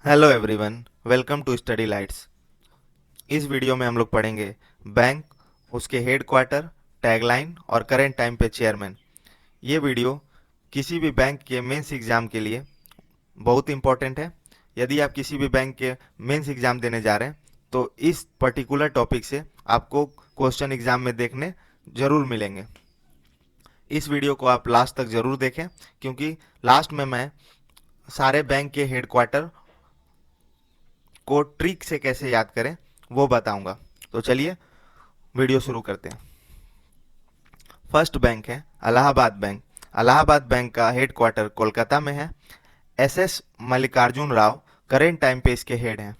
Hello everyone, welcome to study lights. इस video में हम लोग पढ़ेंगे बैंक, उसके हेड क्वार्टर, टैगलाइन और करेंट टाइम पे चेयरमैन। ये वीडियो किसी भी बैंक के मेंस एग्जाम के लिए बहुत इंपॉर्टेंट है। यदि आप किसी भी बैंक के मेंस एग्जाम देने जा रहे हैं तो इस पर्टिकुलर टॉपिक से आपको क्वेश्चन एग्जाम में देखने जरूर मिलेंगे। इस वीडियो को आप लास्ट तक जरूर देखें, क्योंकि लास्ट में मैं सारे बैंक के हेड क्वार्टर को ट्रिक से कैसे याद करें वो बताऊंगा। तो चलिए वीडियो शुरू करते हैं। फर्स्ट बैंक है इलाहाबाद बैंक। इलाहाबाद बैंक का हेड क्वार्टर कोलकाता में है। SS Mallikarjun Rao current time पे इसके हेड हैं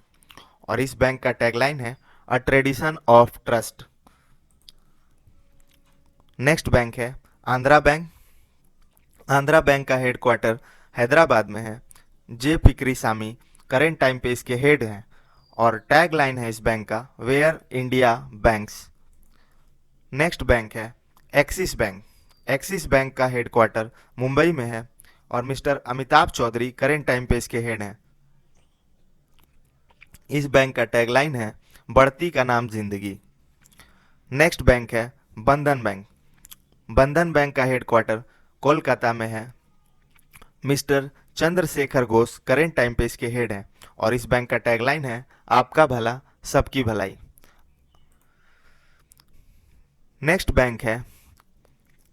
और इस बैंक का टैगलाइन है अ tradition of trust. Next bank है आंध्रा बैंक। आंध्रा बैंक का हेड क्वार्टर हैदराबाद में है। जे पिक्रिसामी करेंट टाइम पे इसके हेड हैं और टैग लाइन है इस बैंक का where India banks. Next bank है एक्सिस बैंक। एक्सिस बैंक का हेड क्वार्टर मुंबई में है और mister Amitabh Chaudhary current time पे इसके हेड हैं। इस बैंक का टैगलाइन है बढ़ती का नाम जिंदगी। नेक्स्ट बैंक है बंधन बैंक। बंधन बैंक का हेड क्वार्टर कोलकाता में है। Mister Chandrashekhar Ghosh current time पे इसके हेड हैं और इस बैंक का टैगलाइन है आपका भला सबकी भलाई। नेक्स्ट बैंक है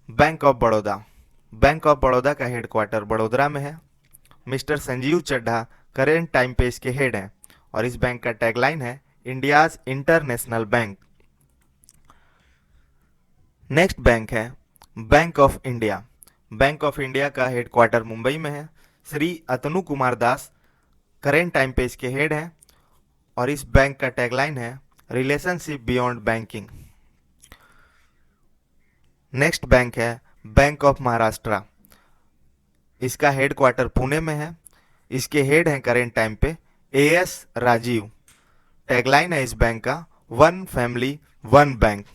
bank of Baroda. Bank of Baroda का हेड क्वार्टर बड़ोदरा में है। Mister Sanjiv Chadha current time पे इसके हेड हैं और इस बैंक का टैगलाइन है India's international bank. Next bank है bank of India. Bank of India का हेड क्वार्टर मुंबई में है। श्री अतनु कुमार दास करेंट टाइम पे इसके हेड हैं और इस बैंक का टैगलाइन है relationship beyond banking. Next bank है बैंक ऑफ महाराष्ट्र। इसका हेड क्वार्टर पुणे में है। इसके हेड हैं करेंट टाइम पे एएस राजीव। टैगलाइन है इस बैंक का one family one bank.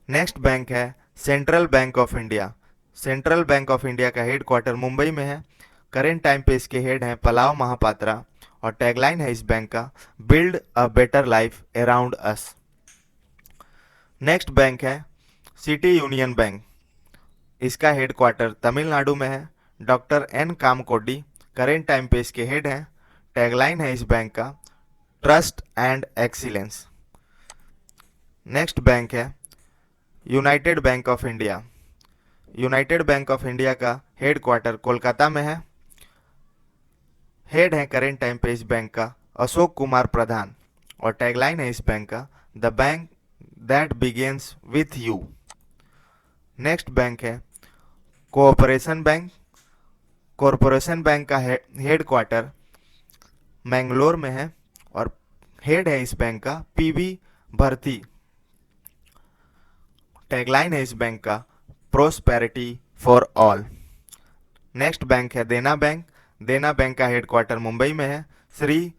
Next bank है central bank of India. Central bank of India का हेड क्वार्टर मुंबई में है। करेंट टाइम पे इसके हेड हैं पलाव महापात्रा और टैगलाइन है इस बैंक का build a better life around us. Next bank है सिटी यूनियन बैंक। इसका हेड क्वार्टर तमिलनाडु में है। Doctor N Kamakodi current time पे इसके हेड हैं। टैगलाइन है इस बैंक का trust and excellence. Next bank है united bank of India. United bank of India का हेड क्वार्टर कोलकाता में है। हेड है करेंट टाइम पे इस बैंक का अशोक कुमार प्रधान और टैगलाइन है इस बैंक का the bank that begins with you. Next bank है कोऑपरेशन बैंक। कॉरपोरेशन बैंक का हेड क्वार्टर मैंगलोर में है और हेड है इस बैंक का पीवी भरती। टैगलाइन है इस बैंक का prosperity for all. Next bank है देना बैंक। देना बैंक का हेड क्वार्टर मुंबई में है। श्री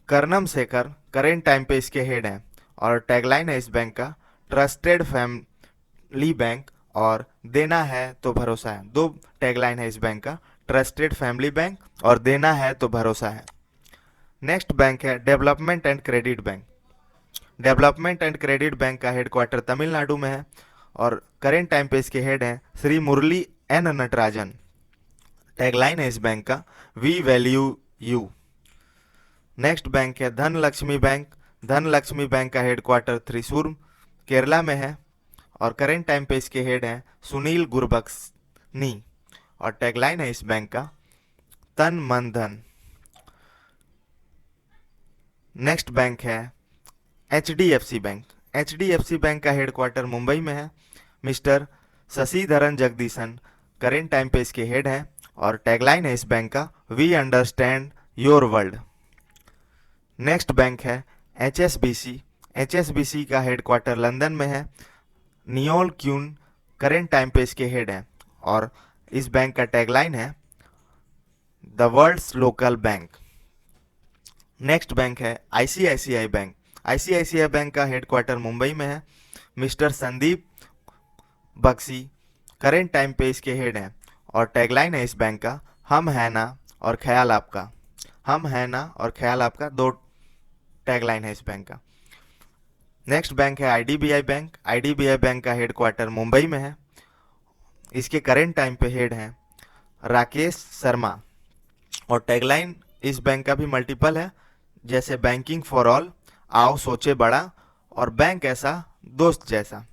कर्णम शेखर करेंट टाइम पे इसके हेड हैं और टैगलाइन है इस बैंक का ट्रस्टेड फैमिली बैंक और देना है तो भरोसा है। दो टैगलाइन है इस बैंक का ट्रस्टेड फैमिली बैंक और देना है तो भरोसा है। नेक्स्ट बैंक है development and credit bank. Development and credit bank का हेड क्वार्टर तमिलनाडु में है और करेंट टाइम पे इसके हेड हैं श्री मुरली एन नटराजन। टैगलाइन है इस बैंक का we value you. Next bank है धनलक्ष्मी बैंक। धनलक्ष्मी बैंक का हेड क्वार्टर त्रिशूर केरला में है और करेंट टाइम पे इसके हेड हैं सुनील गुरबक्सनी और टैगलाइन है इस बैंक का तन मन धन। नेक्स्ट बैंक है एचडीएफसी बैंक। एचडीएफसी बैंक का हेड क्वार्टर मुंबई में है। Mister Shashidharan Jagdishan current time पे इसके हेड हैं और टैगलाइन है इस बैंक का we understand your world. Next bank है एचएसबीसी। एचएसबीसी का हेड क्वार्टर लंदन में है। नियोल क्यून करेंट टाइम पे इसके हेड हैं और इस बैंक का टैगलाइन है the world's local bank. Next bank है आईसीआईसीआई बैंक। आईसीआईसीआई बैंक का हेड क्वार्टर मुंबई में है। Mister Sandeep Bakhshi current time पे इसके हेड हैं और टैगलाइन है इस बैंक का हम है ना और ख्याल आपका। हम है ना और ख्याल आपका, दो टैगलाइन है इस बैंक का। नेक्स्ट बैंक है आईडीबीआई बैंक। आईडीबीआई बैंक का हेडक्वार्टर मुंबई में है। इसके करेंट टाइम पे हेड हैं राकेश शर्मा। और टैगलाइन इस बैंक का भी मल्टीपल है, जैसे बैंकिंग फॉर ऑल, आओ सोचे बड़ा, और बैंक ऐसा दोस्त जैसा।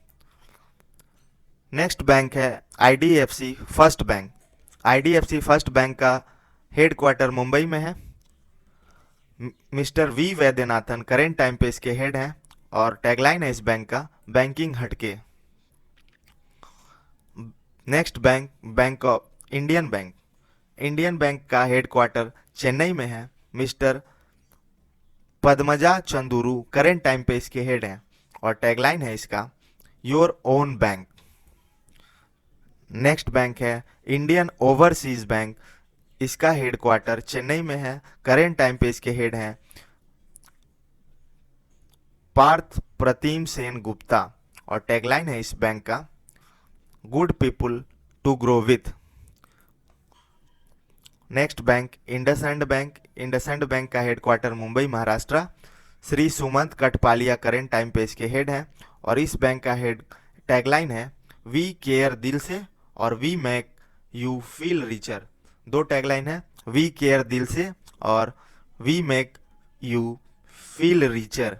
नेक्स्ट बैंक है IDFC first bank. IDFC first bank का हेडक्वार्टर मुंबई में है। Mister V Vaidyanathan current time पे इसके हेड हैं। और टैगलाइन है इस बैंक का, बैंकिंग हटके। Next bank, bank of Indian bank. Indian bank का हेडक्वार्टर चेन्नई में है। मिस्टर पद्मजा चंदुरू करेंट टाइम पे इसके हेड हैं। और टैगलाइन है इसका, your own bank. Next bank है इंडियन ओवरसीज बैंक। इसका हेडक्वार्टर चेन्नई में है। करेंट टाइम पे इसके हेड हैं पार्थ प्रतिम सेन गुप्ता। और टैगलाइन है इस बैंक का, good people to grow with. Next bank IndusInd bank. IndusInd bank का headquarter Mumbai Maharashtra. Shri Sumant Kathpalia current time पे इसके हेड हैं। और इस बैंक का हेड टैगलाइन है, वी केयर दिल से और we make you feel richer. दो टैगलाइन है, वी केयर दिल से और we make you feel richer.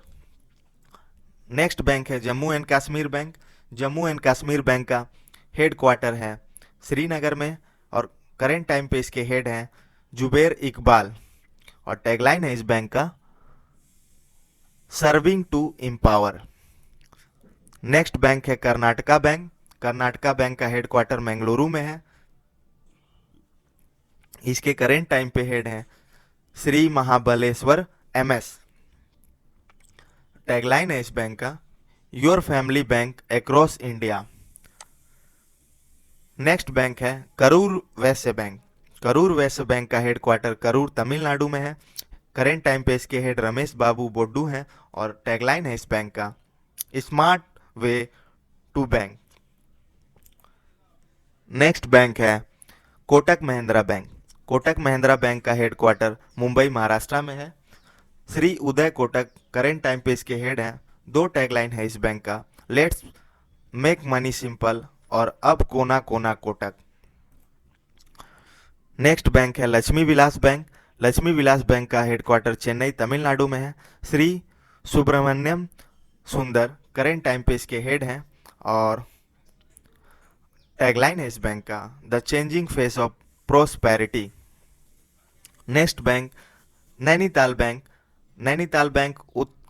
Next bank है Jammu and Kashmir bank. Jammu and Kashmir bank का हेडक्वार्टर है श्रीनगर में। और करेंट टाइम पे इसके हेड हैं जुबेर इकबाल। और टैगलाइन है इस बैंक का, serving to empower. Next bank है कर्नाटका बैंक। कर्नाटका बैंक का हेडक्वार्टर मंगलुरु में है। इसके करेंट टाइम पे हेड हैं श्री महाबलेश्वर एमएस। टैगलाइन है इस बैंक का, your family bank across India. Next bank है करूर वैश्य बैंक। करूर वैश्य बैंक का हेडक्वार्टर करूर तमिलनाडु में है। करेंट टाइम पे इसके हेड रमेश बाबू बोड्डू हैं। और टैगलाइन है इस बैंक का, smart way to bank. Next bank है कोटक महिंद्रा बैंक। कोटक महिंद्रा बैंक का हेडक्वार्टर मुंबई महाराष्ट्र में है। श्री उदय कोटक करेंट टाइम पे इसके हेड हैं। दो टैगलाइन है इस बैंक का, लेट्स मेक मनी सिंपल और अब कोना कोना कोटक। नेक्स्ट बैंक है लक्ष्मी विलास बैंक। लक्ष्मी विलास बैंक का हेडक्वार्टर चेन्नई तमिलनाडु में है। श्री सुब्रमण्यम सुंदर करेंट टाइम पे इसके हेड हैं। और टैगलाइन है इस बैंक का, the changing face of prosperity. Next bank Nainital bank. Nainital bank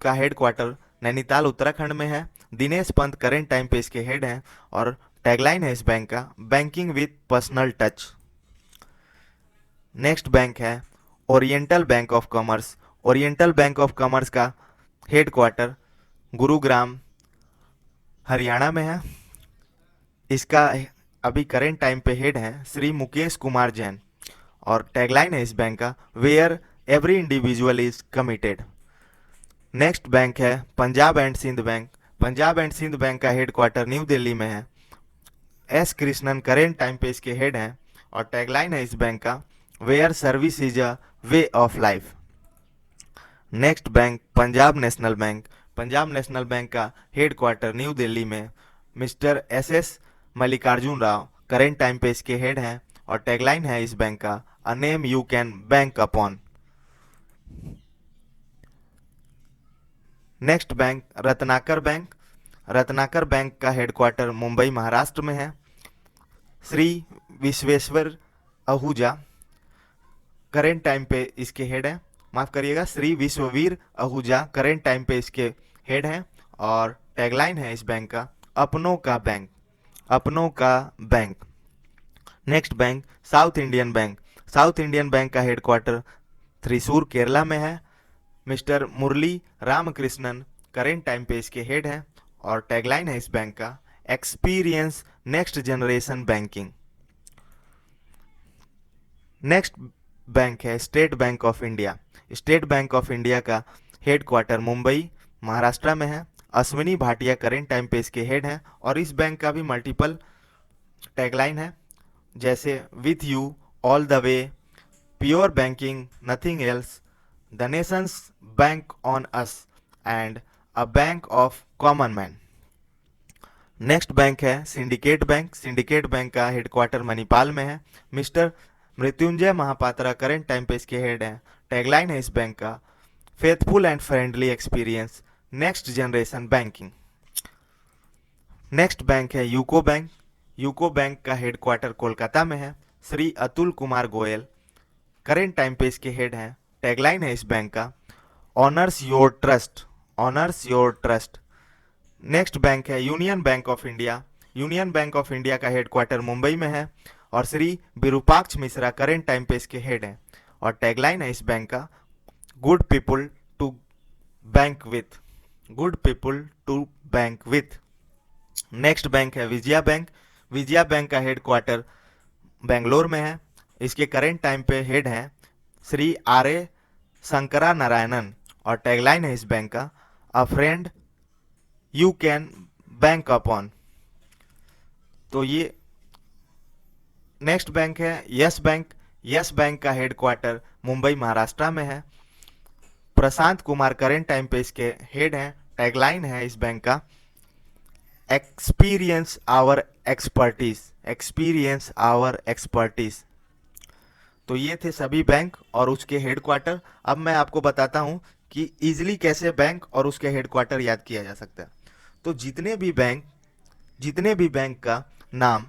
का हेडक्वार्टर नैनीताल उत्तराखंड में है। दिनेश पंत करेंट टाइम पे इसके हेड हैं। और टैगलाइन है इस बैंक का, banking with personal touch. Next bank है oriental bank of commerce. Oriental bank of commerce का हेडक्वार्टर गुरुग्राम हरियाणा में है। इसका अभी करेंट टाइम पे हेड हैं श्री मुकेश कुमार जैन। और टैगलाइन है इस बैंक का, where every individual is committed. Next bank है Punjab and Sindh bank. Punjab and Sindh bank का हेडक्वार्टर न्यू दिल्ली में है। एस कृष्णन करेंट टाइम पे इसके हेड हैं। और टैगलाइन है इस बैंक का, where service is a way of life. Next bank Punjab national bank. Punjab national bank का हेडक्वार्टर न्यू दिल्ली में। Mister S Mallikarjuna Rao current time पे इसके हेड हैं। और टैगलाइन है इस बैंक का, a name you can bank upon. Next bank Ratnakar bank. Ratnakar bank का हेडक्वार्टर मुंबई महाराष्ट्र में है। श्री विश्वेश्वर आहूजा करेंट टाइम पे इसके हेड हैं। माफ करिएगा, श्री विश्ववीर आहूजा करेंट टाइम पे इसके हेड हैं। और टैगलाइन है इस बैंक का, अपनों का बैंक। अपनों का bank. Next bank south Indian bank. South Indian bank का हेडक्वार्टर थ्रिसूर केरला में है। मिस्टर मुरली रामकृष्णन करेंट टाइम पे इसके हेड हैं। और टैगलाइन है इस बैंक का, experience next generation banking. Next bank है state bank of India. State bank of India का हेडक्वार्टर मुंबई महाराष्ट्र में है। अश्विनी भाटिया करेंट टाइम पे इसके हेड हैं। और इस बैंक का भी मल्टीपल टैगलाइन है, जैसे with you all the way, pure banking nothing else, the nations bank on us and a bank of common man. Next bank है सिंडिकेट बैंक। सिंडिकेट बैंक का हेडक्वार्टर मणिपाल में है। Mister Mrityunjay Mahapatra current time पे इसके head हैं। Tagline है इस bank का, faithful and friendly experience, next generation banking. Next bank है यूको बैंक। यूको बैंक का हेडक्वार्टर कोलकाता में है। श्री अतुल कुमार गोयल करेंट टाइम पे इसके हेड हैं। टैगलाइन है इस बैंक का, honours your trust, honours your trust. Next bank है union bank of India. Union bank of India का हेडक्वार्टर मुंबई में है और श्री विरूपाक्ष मिश्रा करेंट टाइम पे इसके हेड हैं। और टैगलाइन है इस बैंक का, good people to bank with, good people to bank with. Next bank है विजया बैंक। विजया बैंक का हेडक्वार्टर बेंगलोर में है। इसके करेंट टाइम पे हेड हैं श्री आर ए शंकरा नारायणन और टैगलाइन है इस बैंक का, a friend you can bank upon. तो ये नेक्स्ट बैंक है यस बैंक। यस बैंक का हेडक्वार्टर मुंबई महाराष्ट्र में है। प्रशांत कुमार करेंट टाइम पे इसके हेड हैं। टैगलाइन है इस बैंक का, experience our expertise, experience our expertise. तो ये थे सभी बैंक और उसके हेडक्वार्टर। अब मैं आपको बताता हूं कि इजीली कैसे बैंक और उसके हेडक्वार्टर याद किया जा सकता है। तो जितने भी बैंक का नाम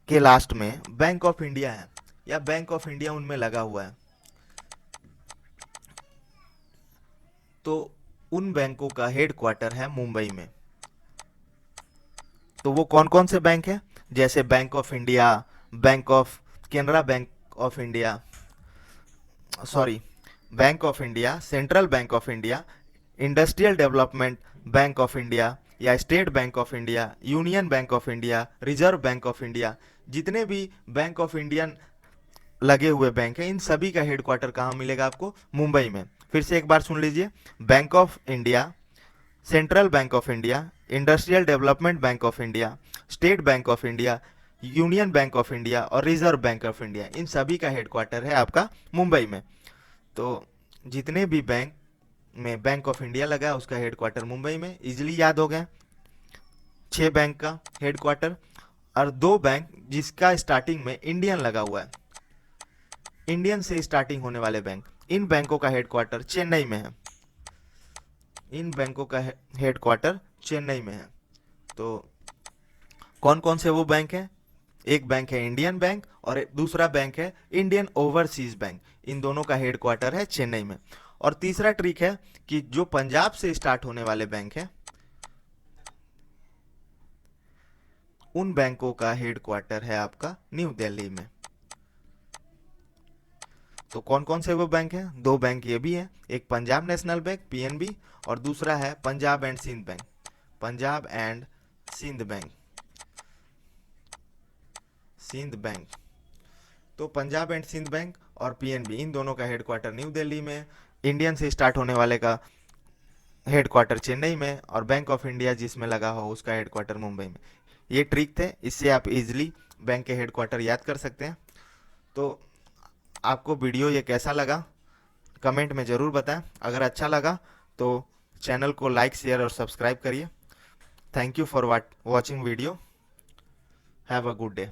के लास्ट में बैंक ऑफ इंडिया है या बैंक ऑफ इंडिया उनमें लगा हुआ है, तो उन बैंकों का हेडक्वार्टर है मुंबई में। तो वो कौन कौन से बैंक हैं? जैसे bank of India, bank of Canara, bank of India, sorry, bank of India, central bank of India, industrial development bank of India या state bank of India, union bank of India, reserve bank of India. जितने भी bank of India लगे हुए bank हैं, इन सभी का headquarter कहाँ मिलेगा आपको? मुंबई में। फिर से एक बार सुन लीजिए, bank of India, central bank of India, industrial development bank of India, state bank of India, union bank of India और रिजर्व बैंक ऑफ इंडिया, इन सभी का हेडक्वार्टर है आपका मुंबई में। तो जितने भी बैंक में बैंक ऑफ इंडिया लगा है उसका हेडक्वार्टर मुंबई में। इजिली याद हो गया 6 बैंक का हेडक्वार्टर। और 2 बैंक जिसका स्टार्टिंग में इंडियन लगा हुआ है, इंडियन से स्टार्टिंग होने वाले बैंक, इन बैंकों का हेडक्वार्टर चेन्नई में है। इन बैंकों का हेडक्वार्टर चेन्नई में है। तो कौन कौन से वो बैंक हैं? एक बैंक है इंडियन बैंक और दूसरा बैंक है इंडियन ओवरसीज बैंक। इन दोनों का हेडक्वार्टर है चेन्नई में। और तीसरा ट्रिक है कि जो पंजाब से स्टार्ट होने वाले बैंक हैं, उन बैंकों का हेडक्वार्टर है आपका न्यू दिल्ली में। तो कौन कौन से वो बैंक हैं? 2 बैंक ये भी हैं, एक पंजाब नेशनल बैंक पीएनबी और दूसरा है Punjab and Sindh bank, Punjab and Sindh bank, Sindh bank. तो पंजाब एंड सिंध बैंक और पीएनबी, इन दोनों का हेडक्वार्टर न्यू दिल्ली में, इंडियन से स्टार्ट होने वाले का हेडक्वार्टर चेन्नई में और बैंक ऑफ इंडिया जिसमें लगा हो उसका हेडक्वार्टर मुंबई में। ये ट्रिक थे, इससे आप इजीली बैंक के हेडक्वार्टर याद कर सकते हैं। तो आपको वीडियो ये कैसा लगा कमेंट में ज़रूर बताएं। अगर अच्छा लगा तो चैनल को लाइक, शेयर और सब्सक्राइब करिए। Thank you for watching video. Have a good day.